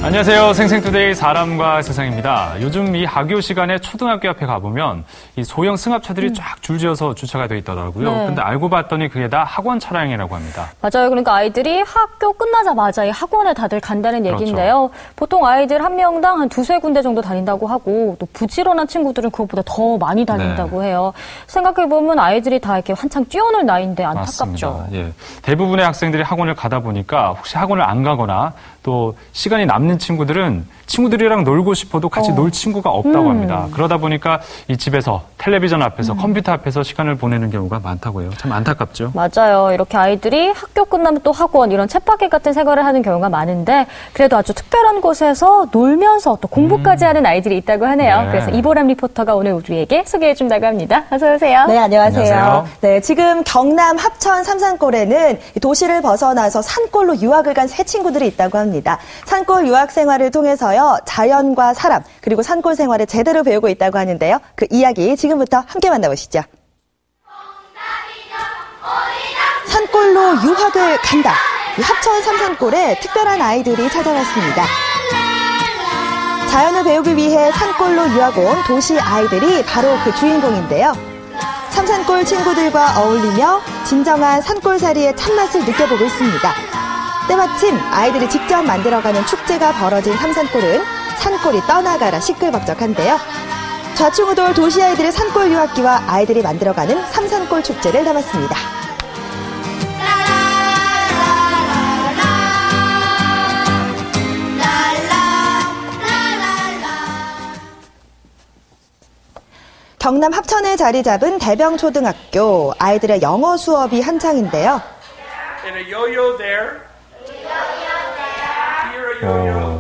안녕하세요. 생생투데이 사람과 세상입니다. 요즘 이 학교 시간에 초등학교 앞에 가보면 이 소형 승합차들이 쫙 줄지어서 주차가 돼 있더라고요. 네. 근데 알고 봤더니 그게 다 학원 차량이라고 합니다. 맞아요. 그러니까 아이들이 학교 끝나자마자 이 학원에 다들 간다는 얘기인데요. 그렇죠. 보통 아이들 한 명당 한 두세 군데 정도 다닌다고 하고 또 부지런한 친구들은 그것보다 더 많이 다닌다고 네. 해요. 생각해보면 아이들이 다 이렇게 한창 뛰어놀 나이인데 안타깝죠. 맞습니다. 예. 대부분의 학생들이 학원을 가다 보니까 혹시 학원을 안 가거나 또 시간이 남는 친구들은 친구들이랑 놀고 싶어도 같이 놀 친구가 없다고 합니다. 그러다 보니까 이 집에서 텔레비전 앞에서 컴퓨터 앞에서 시간을 보내는 경우가 많다고요. 참 안타깝죠. 맞아요. 이렇게 아이들이 학교 끝나면 또 학원 이런 쳇바퀴 같은 생활을 하는 경우가 많은데 그래도 아주 특별한 곳에서 놀면서 또 공부까지 하는 아이들이 있다고 하네요. 네. 그래서 이보람 리포터가 오늘 우리에게 소개해준다고 합니다. 어서 오세요. 네, 안녕하세요. 안녕하세요. 네, 지금 경남 합천 삼산골에는 도시를 벗어나서 산골로 유학을 간 새 친구들이 있다고 합니다. 산골 유학 생활을 통해서요, 자연과 사람, 그리고 산골 생활을 제대로 배우고 있다고 하는데요. 그 이야기 지금부터 함께 만나보시죠. 산골로 유학을 간다. 이 합천 삼산골에 특별한 아이들이 찾아왔습니다. 자연을 배우기 위해 산골로 유학 온 도시 아이들이 바로 그 주인공인데요. 삼산골 친구들과 어울리며 진정한 산골살이의 참맛을 느껴보고 있습니다. 때마침 아이들이 직접 만들어가는 축제가 벌어진 삼산골은 산골이 떠나가라 시끌벅적한데요. 좌충우돌 도시 아이들의 산골 유학기와 아이들이 만들어가는 삼산골 축제를 담았습니다. 경남 합천에 자리 잡은 대병초등학교, 아이들의 영어 수업이 한창인데요.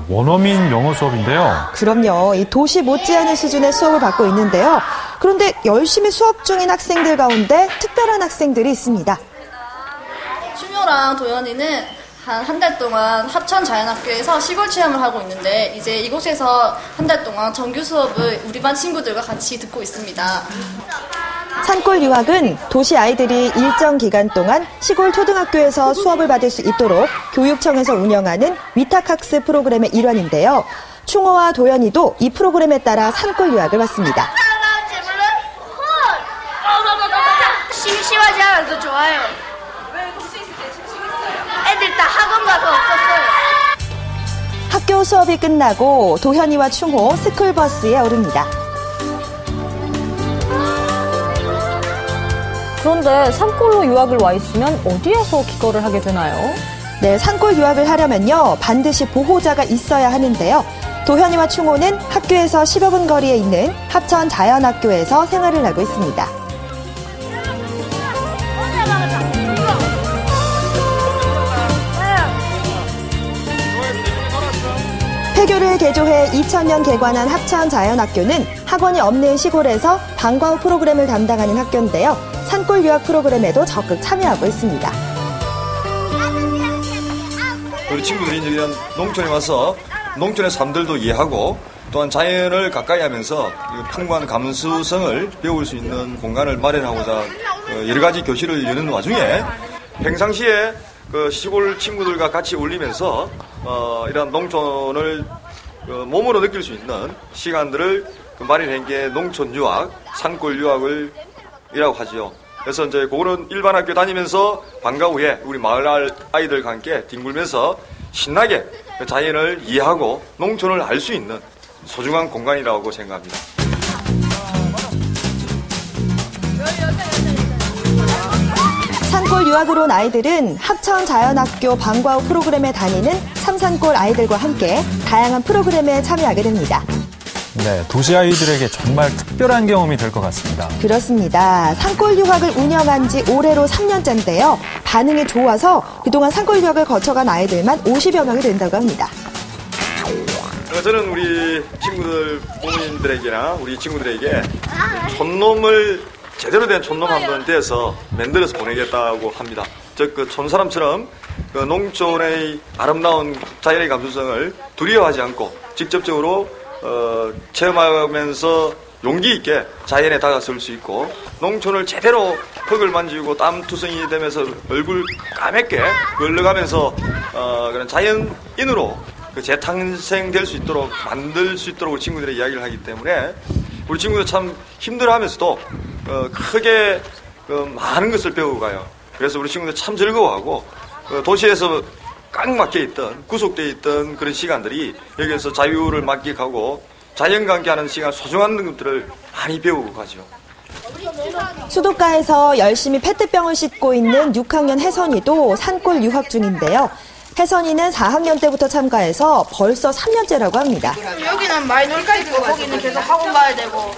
원어민 영어 수업인데요. 그럼요. 이 도시 못지않은 수준의 수업을 받고 있는데요. 그런데 열심히 수업 중인 학생들 가운데 특별한 학생들이 있습니다. 춘효랑 도연이는 한 달 동안 합천 자연학교에서 시골 체험을 하고 있는데 이제 이곳에서 한 달 동안 정규 수업을 우리 반 친구들과 같이 듣고 있습니다. 산골 유학은 도시 아이들이 일정 기간 동안 시골 초등학교에서 수업을 받을 수 있도록 교육청에서 운영하는 위탁학습 프로그램의 일환인데요. 충호와 도연이도 이 프로그램에 따라 산골 유학을 받습니다. 심심하지 않아도 좋아요. 애들 다 학원 가서 없었어요. 학교 수업이 끝나고 도현이와 충호 스쿨버스에 오릅니다. 그런데 산골로 유학을 와 있으면 어디에서 기거를 하게 되나요? 네, 산골 유학을 하려면요, 반드시 보호자가 있어야 하는데요. 도현이와 충호는 학교에서 10여 분 거리에 있는 합천 자연학교에서 생활을 하고 있습니다. 폐교를 개조해 2000년 개관한 합천 자연학교는 학원이 없는 시골에서 방과 후 프로그램을 담당하는 학교인데요. 산골 유학 프로그램에도 적극 참여하고 있습니다. 우리 친구들이 이제 그냥 농촌에 와서 농촌의 삶들도 이해하고 또한 자연을 가까이 하면서 풍부한 감수성을 배울 수 있는 공간을 마련하고자 여러 가지 교실을 여는 와중에 평상시에 그 시골 친구들과 같이 어울리면서 이런 농촌을 몸으로 느낄 수 있는 시간들을 마련한 게 농촌 유학, 산골 유학을 이라고 하지요. 그래서 이제 그거는 일반 학교 다니면서 방과 후에 우리 마을 아이들과 함께 뒹굴면서 신나게 자연을 이해하고 농촌을 알 수 있는 소중한 공간이라고 생각합니다. 산골 유학으로 온 아이들은 합천 자연학교 방과 후 프로그램에 다니는 삼산골 아이들과 함께 다양한 프로그램에 참여하게 됩니다. 네, 도시 아이들에게 정말 특별한 경험이 될 것 같습니다. 그렇습니다. 산골 유학을 운영한 지 올해로 3년째인데요. 반응이 좋아서 그동안 산골 유학을 거쳐간 아이들만 50여 명이 된다고 합니다. 저는 우리 친구들, 부모님들에게나 우리 친구들에게 촌놈을 제대로 된 촌놈 한번 돼서 만들어서 보내겠다고 합니다. 즉, 그 촌사람처럼 그 농촌의 아름다운 자연의 감수성을 두려워하지 않고 직접적으로 체험하면서 용기 있게 자연에 다가설 수 있고 농촌을 제대로 흙을 만지고 땀투성이 되면서 얼굴 까맣게 걸러가면서 그런 자연인으로 그 재탄생될 수 있도록 만들 수 있도록 우리 친구들의 이야기를 하기 때문에 우리 친구들 참 힘들어하면서도 크게 많은 것을 배우고 가요. 그래서 우리 친구들 참 즐거워하고 도시에서 꽉 막혀 있던 구속되어 있던 그런 시간들이 여기에서 자유를 만끽하고 자연과 함께하는 시간, 소중한 것들을 많이 배우고 가죠. 수도가에서 열심히 페트병을 싣고 있는 6학년 혜선이도 산골 유학 중인데요. 혜선이는 4학년 때부터 참가해서 벌써 3년째라고 합니다. 여기는 많이 놀까 있고 거기는 계속 학원 가야 되고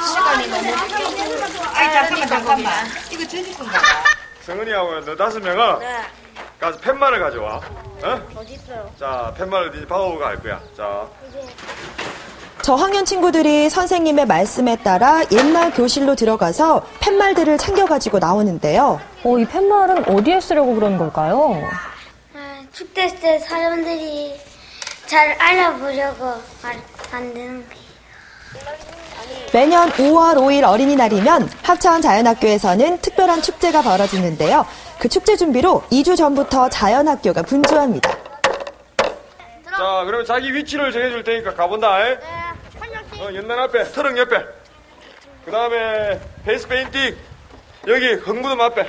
시간이 너무. 잠깐만. 이거 제주꾼가? 성은이하고 너 5명은 네. 가서 팻말을 가져와. 어디 있어요? 자, 팻말을 이제 바오가 할 거야. 자. 저학년 친구들이 선생님의 말씀에 따라 옛날 교실로 들어가서 팻말들을 챙겨가지고 나오는데요. 이 팻말은 어디에 쓰려고 그러는 걸까요? 축제 때 사람들이 잘 알아보려고 만드는 거예요. 매년 5월 5일 어린이날이면 합천 자연학교에서는 특별한 축제가 벌어지는데요. 그 축제 준비로 2주 전부터 자연학교가 분주합니다. 자, 그러면 자기 위치를 정해줄 테니까 가본다. 네. 연단 앞에, 트럭 옆에. 그 다음에 페이스 페인팅. 여기 흥무덤 앞에.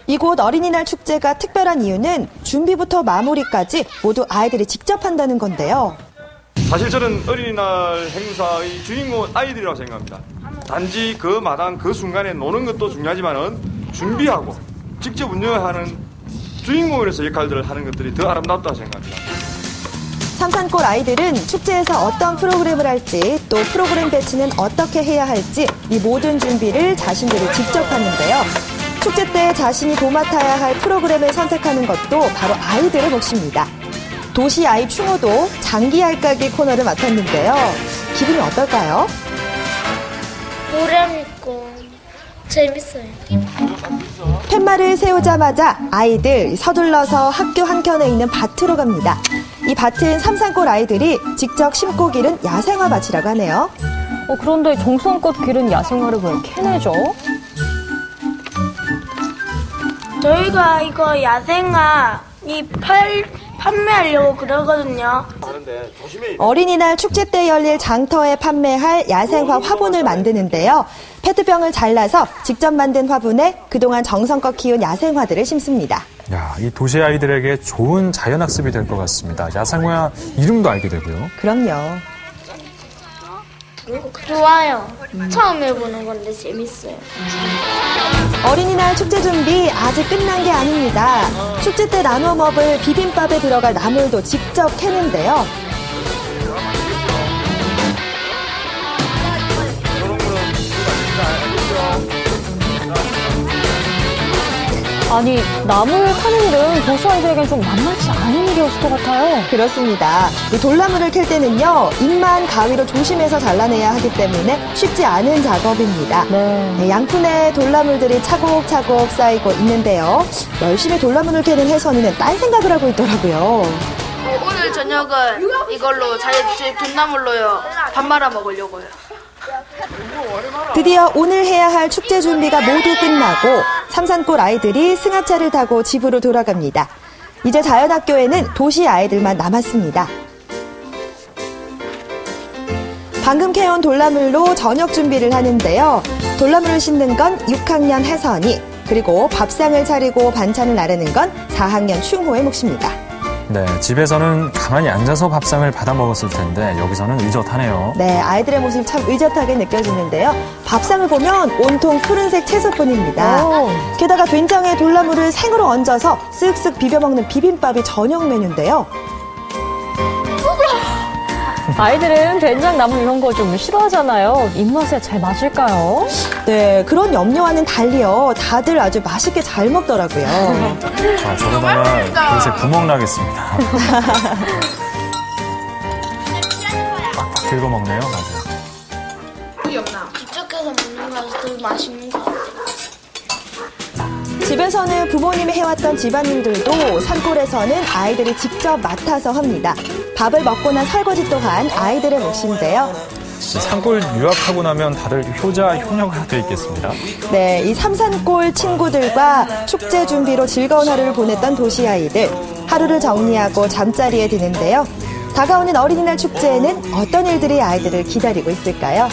이곳 어린이날 축제가 특별한 이유는 준비부터 마무리까지 모두 아이들이 직접 한다는 건데요. 사실 저는 어린이날 행사의 주인공은 아이들이라고 생각합니다. 단지 그 마당 그 순간에 노는 것도 중요하지만은 준비하고 직접 운영하는 주인공으로서 역할들을 하는 것들이 더 아름답다고 생각합니다. 삼산골 아이들은 축제에서 어떤 프로그램을 할지 또 프로그램 배치는 어떻게 해야 할지 이 모든 준비를 자신들이 직접 하는데요. 축제 때 자신이 도맡아야 할 프로그램을 선택하는 것도 바로 아이들의 몫입니다. 도시 아이 충호도 장기 알까기 코너를 맡았는데요. 기분이 어떨까요? 보람 있고 재밌어요. 팻말을 세우자마자 아이들 서둘러서 학교 한켠에 있는 밭으로 갑니다. 이 밭은 삼산골 아이들이 직접 심고 기른 야생화 밭이라고 하네요. 그런데 정성껏 기른 야생화를 왜 캐내죠? 저희가 이거 야생화 판매하려고 그러거든요. 어린이날 축제 때 열릴 장터에 판매할 야생화 화분을 만드는데요. 페트병을 잘라서 직접 만든 화분에 그동안 정성껏 키운 야생화들을 심습니다. 야, 이 도시 아이들에게 좋은 자연학습이 될 것 같습니다. 야생화 이름도 알게 되고요. 그럼요. 좋아요. 처음 해보는 건데 재밌어요. 어린이날 축제 준비 아직 끝난 게 아닙니다. 축제 때 나눠 먹을 비빔밥에 들어갈 나물도 직접 캐는데요. 아니, 나물 파는 일은 도시 아이들에겐 좀 만만치 않은 일이었을 것 같아요. 그렇습니다. 이 돌나무를 캘 때는요, 잎만 가위로 조심해서 잘라내야 하기 때문에 쉽지 않은 작업입니다. 네. 양푼에 돌나물들이 차곡차곡 쌓이고 있는데요. 열심히 돌나무를 캐는 혜선이는 딴 생각을 하고 있더라고요. 오늘 저녁은 이걸로 제 돈나물로요 밥 말아 먹으려고요. 드디어 오늘 해야 할 축제 준비가 모두 끝나고 삼산골 아이들이 승합차를 타고 집으로 돌아갑니다. 이제 자연학교에는 도시 아이들만 남았습니다. 방금 캐온 돌나물로 저녁 준비를 하는데요. 돌나물을 씻는 건 6학년 혜선이, 그리고 밥상을 차리고 반찬을 나르는 건 4학년 충호의 몫입니다. 네, 집에서는 가만히 앉아서 밥상을 받아 먹었을 텐데 여기서는 의젓하네요. 네, 아이들의 모습이 참 의젓하게 느껴지는데요. 밥상을 보면 온통 푸른색 채소뿐입니다. 게다가 된장에 돌나물을 생으로 얹어서 쓱쓱 비벼 먹는 비빔밥이 저녁 메뉴인데요. 아이들은 된장, 나물 이런 거 좀 싫어하잖아요. 입맛에 잘 맞을까요? 네, 그런 염려와는 달리요. 다들 아주 맛있게 잘 먹더라고요. 아, 저러다가 그릇에 구멍 나겠습니다. 빡빡 긁어 먹네요. 맞아요. 직접해서 먹는 거라서 더 맛있는 거 같아요. 집에서는 부모님이 해왔던 집안일들도 산골에서는 아이들이 직접 맡아서 합니다. 밥을 먹고 난 설거지 또한 아이들의 몫인데요. 산골 유학하고 나면 다들 효자, 효녀가 돼 있겠습니다. 네, 이 삼산골 친구들과 축제 준비로 즐거운 하루를 보냈던 도시 아이들. 하루를 정리하고 잠자리에 드는데요. 다가오는 어린이날 축제에는 어떤 일들이 아이들을 기다리고 있을까요?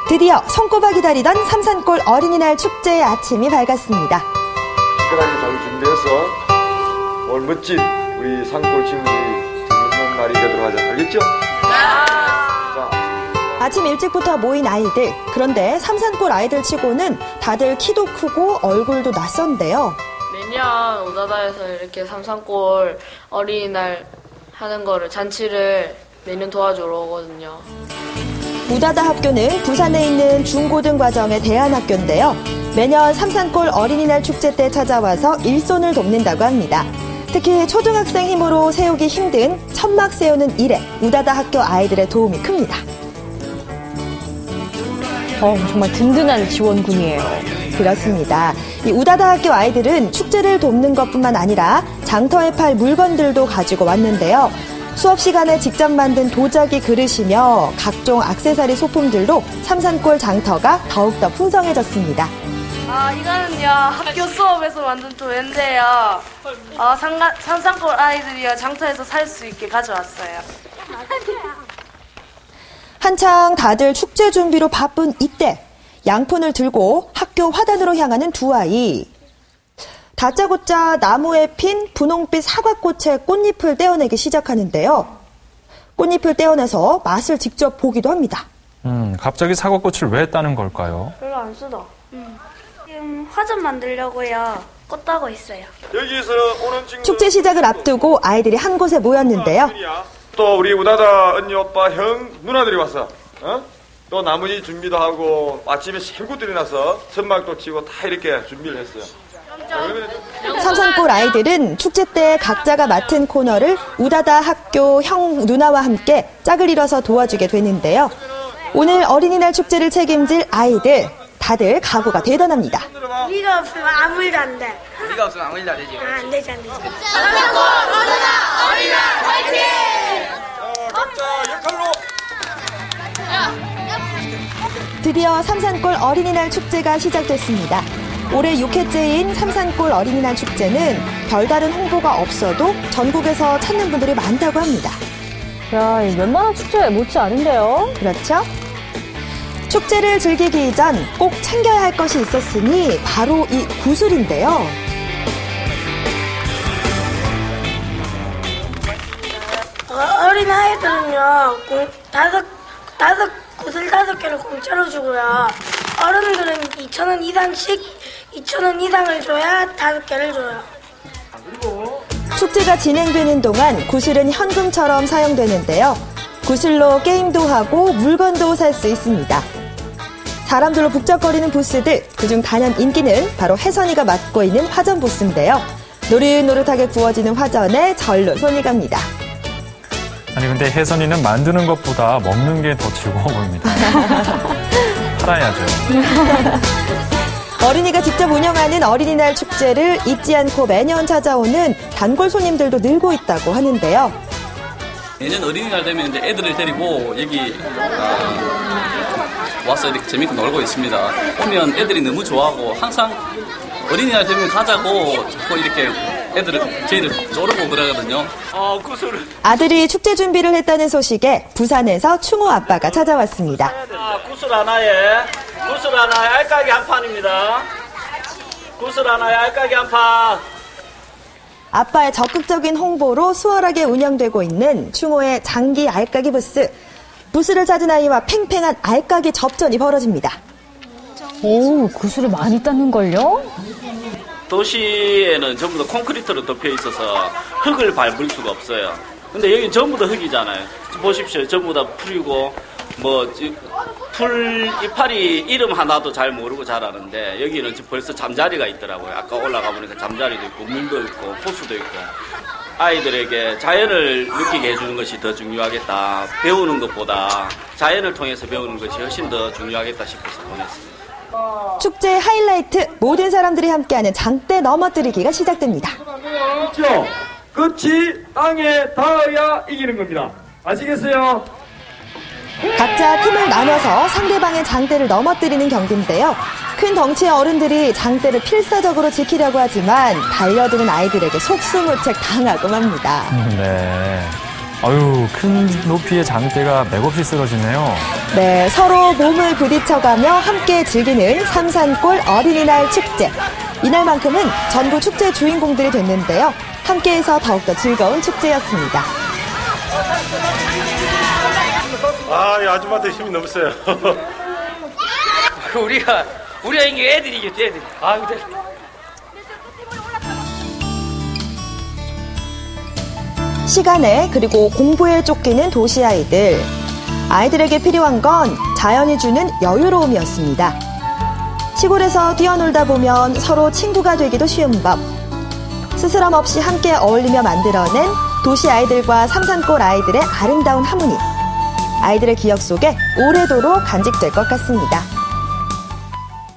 드디어 손꼽아 기다리던 삼산골 어린이날 축제의 아침이 밝았습니다. 특별하게 잘 준비해서 오늘 멋진 우리 산골 친구들이 재밌는 날이 되도록 하자. 알겠죠? 아침 일찍부터 모인 아이들. 그런데 삼산골 아이들 치고는 다들 키도 크고 얼굴도 낯선데요. 매년 우다다에서 이렇게 삼산골 어린이날 하는 거를 잔치를 매년 도와주러 오거든요. 우다다 학교는 부산에 있는 중고등과정의 대안학교인데요. 매년 삼산골 어린이날 축제 때 찾아와서 일손을 돕는다고 합니다. 특히 초등학생 힘으로 세우기 힘든 천막 세우는 일에 우다다 학교 아이들의 도움이 큽니다. 정말 든든한 지원군이에요. 그렇습니다. 이 우다다 학교 아이들은 축제를 돕는 것뿐만 아니라 장터에 팔 물건들도 가지고 왔는데요. 수업 시간에 직접 만든 도자기 그릇이며 각종 액세서리 소품들로 삼산골 장터가 더욱더 풍성해졌습니다. 이거는요 학교 수업에서 만든 도예인데요. 삼산골 아이들이요 장터에서 살 수 있게 가져왔어요. 한창 다들 축제 준비로 바쁜 이때 양푼을 들고 학교 화단으로 향하는 두 아이. 다짜고짜 나무에 핀 분홍빛 사과꽃의 꽃잎을 떼어내기 시작하는데요. 꽃잎을 떼어내서 맛을 직접 보기도 합니다. 갑자기 사과꽃을 왜 따는 걸까요? 별로 안 쓰다. 지금 화전 만들려고요. 꽃 따고 있어요. 여기서 오는 친구 축제 시작을 앞두고 아이들이 한 곳에 모였는데요. 또 우리 우다다 언니, 오빠, 형, 누나들이 왔어. 또 나머지 준비도 하고 아침에 새구들이 나서 천막도 치고 다 이렇게 준비를 했어요. 삼산골 아이들은 축제 때 각자가 맡은 코너를 우다다 학교 형, 누나와 함께 짝을 이뤄서 도와주게 되는데요. 오늘 어린이날 축제를 책임질 아이들, 다들 각오가 대단합니다. 우리가 없으면 아무 일도 안 돼. 우리가 없으면 아무 일도 안 되지. 안 되지. 삼산골 어린이날 화이팅! 각자 역할로 드디어 삼산골 어린이날 축제가 시작됐습니다. 올해 6회째인 삼산골 어린이날 축제는 별다른 홍보가 없어도 전국에서 찾는 분들이 많다고 합니다. 야, 웬만한 축제 못지 않은데요? 그렇죠? 축제를 즐기기 전 꼭 챙겨야 할 것이 있었으니 바로 이 구슬인데요. 어린아이들은요, 구슬 5개를 공짜로 주고요. 어른들은 2,000원 이상씩, 2,000원 이상을 줘야 5개를 줘요. 축제가 진행되는 동안 구슬은 현금처럼 사용되는데요. 구슬로 게임도 하고 물건도 살 수 있습니다. 사람들로 북적거리는 부스들, 그중 단연 인기는 바로 혜선이가 맡고 있는 화전 부스인데요. 노릇노릇하게 구워지는 화전에 절로 손이 갑니다. 아니 근데 혜선이는 만드는 것보다 먹는 게 더 즐거워 보입니다. 팔아야죠. 어린이가 직접 운영하는 어린이날 축제를 잊지 않고 매년 찾아오는 단골 손님들도 늘고 있다고 하는데요. 내년 어린이날 되면 이제 애들을 데리고 여기 와서 이렇게 재밌게 놀고 있습니다. 오면 애들이 너무 좋아하고 항상 어린이날 되면 가자고 자꾸 이렇게 저희를 쪼르고 그러거든요. 아들이 축제 준비를 했다는 소식에 부산에서 충호 아빠가 찾아왔습니다. 구슬 하나에 알까기 한 판입니다. 구슬 하나에 알까기 한 판. 아빠의 적극적인 홍보로 수월하게 운영되고 있는 충호의 장기 알까기 부스. 부스를 찾은 아이와 팽팽한 알까기 접전이 벌어집니다. 오, 구슬을 많이 땄는걸요? 도시에는 전부 다 콘크리트로 덮여 있어서 흙을 밟을 수가 없어요. 근데 여기 전부 다 흙이잖아요. 보십시오. 전부 다 풀이고 풀 이파리 이름 하나도 잘 모르고 자라는데 여기는 지금 벌써 잠자리가 있더라고요. 아까 올라가 보니까 잠자리도 있고 물도 있고 호수도 있고 아이들에게 자연을 느끼게 해주는 것이 더 중요하겠다. 배우는 것보다 자연을 통해서 배우는 것이 훨씬 더 중요하겠다 싶어서 보냈습니다. 축제의 하이라이트, 모든 사람들이 함께하는 장대 넘어뜨리기가 시작됩니다. 그렇죠? 끝이 땅에 닿아야 이기는 겁니다. 아시겠어요? 각자 팀을 나눠서 상대방의 장대를 넘어뜨리는 경기인데요. 큰 덩치의 어른들이 장대를 필사적으로 지키려고 하지만 달려드는 아이들에게 속수무책 당하고 맙니다. 네. 아유, 큰 높이의 장대가 맥없이 쓰러지네요. 네, 서로 몸을 부딪혀가며 함께 즐기는 삼산골 어린이날 축제. 이날만큼은 전부 축제 주인공들이 됐는데요. 함께해서 더욱더 즐거운 축제였습니다. 이 아줌마한테 힘이 너무 세요. 우리가 이게 애들이 이겼지, 애들이. 근데. 시간에 그리고 공부에 쫓기는 도시 아이들. 아이들에게 필요한 건 자연이 주는 여유로움이었습니다. 시골에서 뛰어놀다 보면 서로 친구가 되기도 쉬운 법. 스스럼 없이 함께 어울리며 만들어낸 도시 아이들과 삼산골 아이들의 아름다운 하모니. 아이들의 기억 속에 오래도록 간직될 것 같습니다.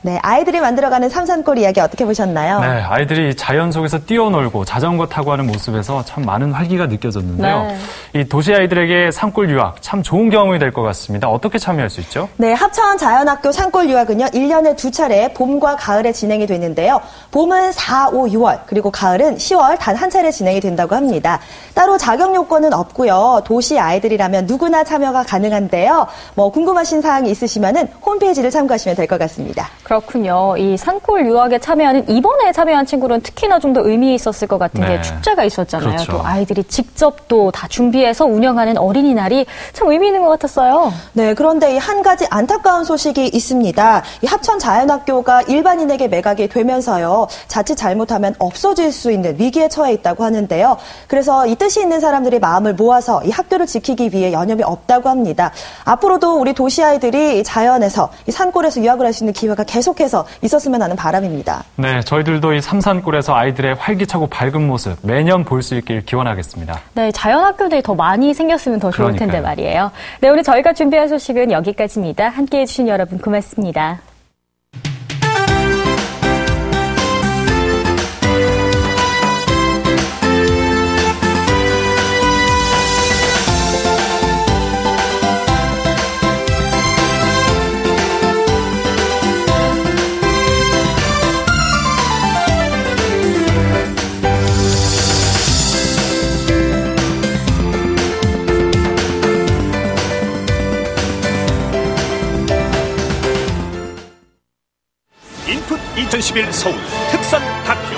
네, 아이들이 만들어가는 삼산골 이야기 어떻게 보셨나요? 네, 아이들이 자연 속에서 뛰어놀고 자전거 타고 하는 모습에서 참 많은 활기가 느껴졌는데요. 네. 이 도시 아이들에게 산골 유학 참 좋은 경험이 될 것 같습니다. 어떻게 참여할 수 있죠? 네, 합천 자연학교 산골 유학은요, 1년에 2차례 봄과 가을에 진행이 되는데요. 봄은 4, 5, 6월, 그리고 가을은 10월 단 한 차례 진행이 된다고 합니다. 따로 자격 요건은 없고요. 도시 아이들이라면 누구나 참여가 가능한데요. 궁금하신 사항이 있으시면은 홈페이지를 참고하시면 될 것 같습니다. 그렇군요. 이 산골 유학에 참여하는 이번에 참여한 친구는 특히나 좀 더 의미 있었을 것 같은 게 축제가 있었잖아요. 그렇죠. 또 아이들이 직접 또 다 준비해서 운영하는 어린이날이 참 의미 있는 것 같았어요. 네, 그런데 이 한 가지 안타까운 소식이 있습니다. 이 합천 자연학교가 일반인에게 매각이 되면서요. 자칫 잘못하면 없어질 수 있는 위기에 처해 있다고 하는데요. 그래서 이 뜻이 있는 사람들이 마음을 모아서 이 학교를 지키기 위해 여념이 없다고 합니다. 앞으로도 우리 도시 아이들이 자연에서 이 산골에서 유학을 할 수 있는 기회가 계속해서 있었으면 하는 바람입니다. 네, 저희들도 이 삼산골에서 아이들의 활기차고 밝은 모습 매년 볼 수 있길 기원하겠습니다. 네, 자연학교들이 더 많이 생겼으면 더 좋을 텐데 말이에요. 네, 오늘 저희가 준비한 소식은 여기까지입니다. 함께해 주신 여러분 고맙습니다. 인풋 2011 서울 특선 다큐